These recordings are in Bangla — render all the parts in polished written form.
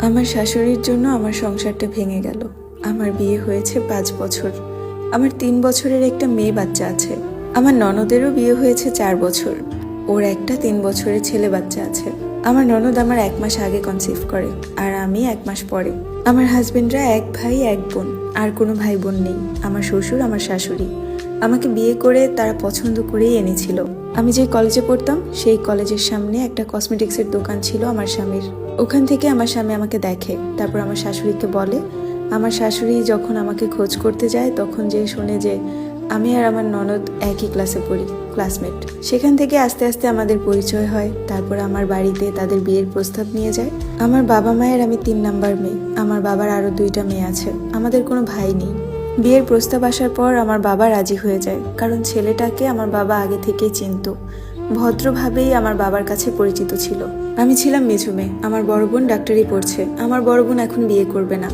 আমার শাশুড়ির জন্য আমার সংসারটা ভেঙে গেল। আমার বিয়ে হয়েছে 5 বছর। আমার 3 বছরের একটা মেয়ে বাচ্চা আছে। আমার ননদেরও বিয়ে হয়েছে 4 বছর। ওর একটা 3 বছরের ছেলে বাচ্চা আছে। আমার ননদ আমার 1 মাস আগে কনসিভ করে, আর আমি 1 মাস পরে। আমার হাজবেন্ডরা 1 ভাই 1 বোন, আর কোনো ভাই বোন নেই। আমার শ্বশুর, আমার শাশুড়ি আমাকে বিয়ে করে তারা পছন্দ করেই এনেছিল। আমি যে কলেজে পড়তাম সেই কলেজের সামনে একটা কসমেটিক্সের দোকান ছিল আমার স্বামীর। ওখান থেকে আমার স্বামী আমাকে দেখে, তারপর আমার শাশুড়িকে বলে। আমার শাশুড়ি যখন আমাকে খোঁজ করতে যায় তখন যে শুনে যে আমি আর আমার ননদ একই ক্লাসে পড়ি, ক্লাসমেট। সেখান থেকে আস্তে আস্তে আমাদের পরিচয় হয়। তারপর আমার বাড়িতে তাদের বিয়ের প্রস্তাব নিয়ে যায়। আমার বাবা মায়ের আমি 3 নাম্বার মেয়ে। আমার বাবার আরও 2টা মেয়ে আছে। আমাদের কোনো ভাই নেই। বিয়ের প্রস্তাব আসার পর আমার বাবা রাজি হয়ে যায়, কারণ ছেলেটাকে আমার বাবা আগে থেকেই চিনত। ভদ্রভাবেই আমার বাবার কাছে পরিচিত ছিল। আমি ছিলাম মেঝো মেয়ে। আমার বড় বোন ডাক্তারি পড়ছে। আমার বড় বোন এখন বিয়ে করবে না,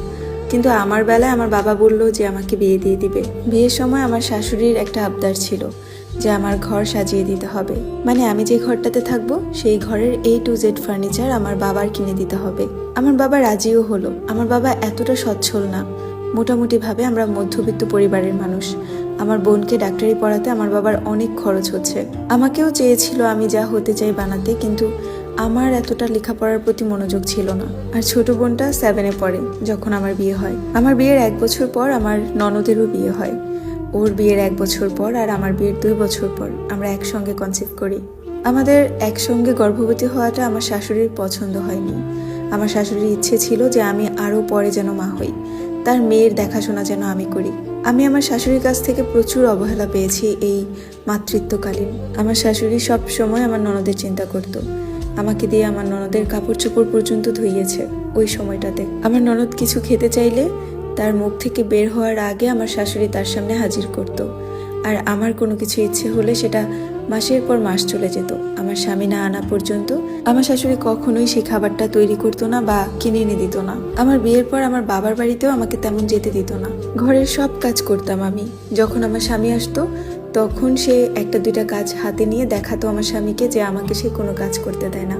কিন্তু আমার বেলায় আমার বাবা বলল যে আমাকে বিয়ে দিয়ে দিবে। বিয়ের সময় আমার শাশুড়ির একটা আবদার ছিল যে আমার ঘর সাজিয়ে দিতে হবে, মানে আমি যে ঘরটাতে থাকবো সেই ঘরের A to Z ফার্নিচার আমার বাবার কিনে দিতে হবে। আমার বাবা রাজিও হলো। আমার বাবা এতটা সচ্ছল না, মোটামুটি ভাবে আমরা মধ্যবিত্ত পরিবারের মানুষ। আমার বোনকে ডাক্তারি পড়াতে আমার বাবার অনেক খরচ হচ্ছে। আমাকেও চেয়েছিল আমি যা হতে চাই বানাতে, কিন্তু আমার এতটা লেখাপড়ার প্রতি মনোযোগ ছিল না। আর ছোট বোনটা 7-এ পড়ে যখন আমার বিয়ে হয়। আমার বিয়ের 1 বছর পর আমার ননদেরও বিয়ে হয়। ওর বিয়ের 1 বছর পর আর আমার বিয়ের 2 বছর পর আমরা একসঙ্গে কনসিভ করি। আমাদের একসঙ্গে গর্ভবতী হওয়াটা আমার শাশুড়ির পছন্দ হয়নি। আমার শাশুড়ির ইচ্ছে ছিল যে আমি আরও পরে যেন মা হই, তার মেয়ের দেখাশোনা যেন আমি করি। আমি আমার শাশুড়ির কাছ থেকে প্রচুর অবহেলা পেয়েছি এই মাতৃত্বকালীন। আমার শাশুড়ি সব সময় আমার ননদের চিন্তা করত। আমাকে দিয়ে আমার ননদের কাপড় চোপড় পর্যন্ত ধুইয়েছে ওই সময়টাতে। আমার ননদ কিছু খেতে চাইলে তার মুখ থেকে বের হওয়ার আগে আমার শাশুড়ি তার সামনে হাজির করত। আর আমার কোনো কিছু ইচ্ছে হলে সেটা মাসের পর মাস চলে যেত। আমার স্বামী না আনা পর্যন্ত আমার শাশুড়ি কখনোই সেই খাবারটা তৈরি করতো না বা কিনে এনে দিত না। আমার বিয়ের পর আমার বাবার বাড়িতেও আমাকে তেমন যেতে দিত না। ঘরের সব কাজ করতাম আমি। যখন আমার স্বামী আসতো তখন সে 1-2টা কাজ হাতে নিয়ে দেখাতো আমার স্বামীকে যে আমাকে সে কোনো কাজ করতে দেয় না,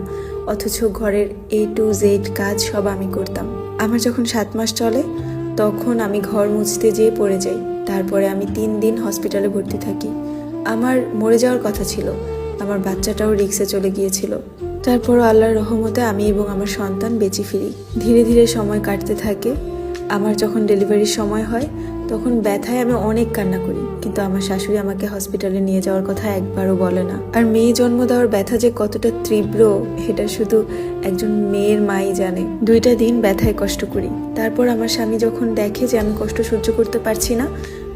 অথচ ঘরের A to Z কাজ সব আমি করতাম। আমার যখন 7 মাস চলে তখন আমি ঘর মুছতে যেয়ে পড়ে যাই। তারপরে আমি 3 দিন হসপিটালে ভর্তি থাকি। আমার মরে যাওয়ার কথা ছিল, আমার বাচ্চাটাও রিক্সে চলে গিয়েছিল। তারপরও আল্লাহর রহমতে আমি এবং আমার সন্তান বেঁচে ফিরি। ধীরে ধীরে সময় কাটতে থাকে। আমার যখন ডেলিভারির সময় হয় তখন ব্যথায় আমি অনেক কান্না করি, কিন্তু আমার শাশুড়ি আমাকে হসপিটালে নিয়ে যাওয়ার কথা একবারও বলে না। আর মেয়ে জন্ম দেওয়ার ব্যথা যে কতটা তীব্র এটা শুধু একজন মেয়ের মাই জানে। 2টা দিন ব্যথায় কষ্ট করি। তারপর আমার স্বামী যখন দেখে যে আমি কষ্ট সহ্য করতে পারছি না,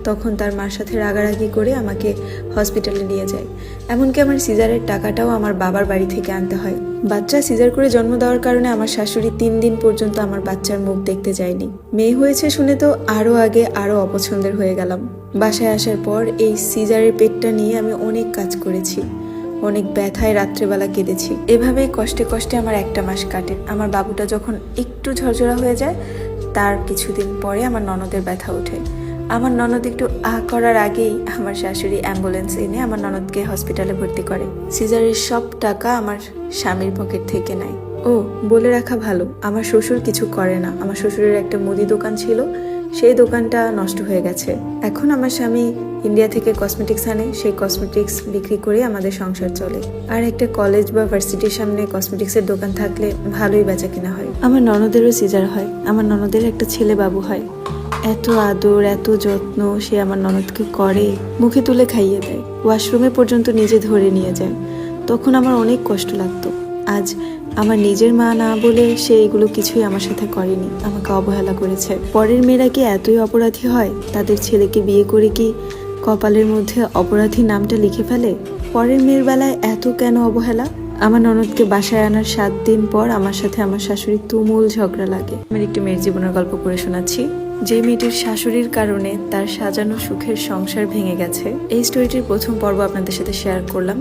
তখন তার মার সাথে রাগারাগি করে আমাকে হসপিটালে নিয়ে যায়। এমনকি আমার সিজারের টাকাটাও আমার বাবার বাড়ি থেকে আনতে হয়। বাচ্চা সিজার করে জন্ম দেওয়ার কারণে আমার শাশুড়ি 3 দিন পর্যন্ত আমার বাচ্চার মুখ দেখতে যায়নি। মেয়ে হয়েছে শুনে তো আরও আগে আরও অপছন্দের হয়ে গেলাম। বাসায় আসার পর এই সিজারের পেটটা নিয়ে আমি অনেক কাজ করেছি, অনেক ব্যথায় রাত্রেবেলা কেঁদেছি। এভাবেই কষ্টে কষ্টে আমার 1টা মাস কাটে। আমার বাবুটা যখন একটু ঝরঝরা হয়ে যায় তার কিছুদিন পরে আমার ননদের ব্যথা ওঠে। আমার ননদ একটু করার আগেই আমার শাশুড়ি অ্যাম্বুলেন্স এনে আমার ননদকে হসপিটালে ভর্তি করে। সিজারের সব টাকা আমার স্বামীর পকেট থেকে নেয়। ও বলে রাখা ভালো, আমার শ্বশুর কিছু করে না। আমার শ্বশুরের একটা মুদি দোকান ছিল, সেই দোকানটা নষ্ট হয়ে গেছে। এখন আমার স্বামী ইন্ডিয়া থেকে কসমেটিক্স আনে, সেই কসমেটিক্স বিক্রি করে আমাদের সংসার চলে। আর একটা কলেজ বা ভার্সিটির সামনে কসমেটিক্সের দোকান থাকলে ভালোই বেচা কিনা হয়। আমার ননদেরও সিজার হয়। আমার ননদের একটা ছেলে বাবু হয়। এত আদর, এত যত্ন সে আমার ননদকে করে, মুখে তুলে খাইয়ে দেয়, ওয়াশরুমে পর্যন্ত নিজে ধরে নিয়ে যায়। তখন আমার অনেক কষ্ট লাগতো। আজ আমার নিজের মা না বলে সে এগুলো কিছুই আমার সাথে করেনি, আমাকে অবহেলা করেছে। পরের মেয়েরা কি এতই অপরাধী হয়? তাদের ছেলেকে বিয়ে করে কি কপালের মধ্যে অপরাধী নামটা লিখে ফেলে? পরের মেয়ের বেলায় এত কেন অবহেলা? আমার ননদকে বাসায় আনার 7 দিন পর আমার সাথে আমার শাশুড়ির তুমুল ঝগড়া লাগে। আমার একটি মেয়ের জীবনের গল্প পড়ে শোনাচ্ছি। যে মেয়েটির শাশুড়ির কারণে তার সাজানো সুখের সংসার ভেঙে গেছে। এই স্টোরিটির প্রথম পর্ব আপনাদের সাথে শেয়ার করলাম।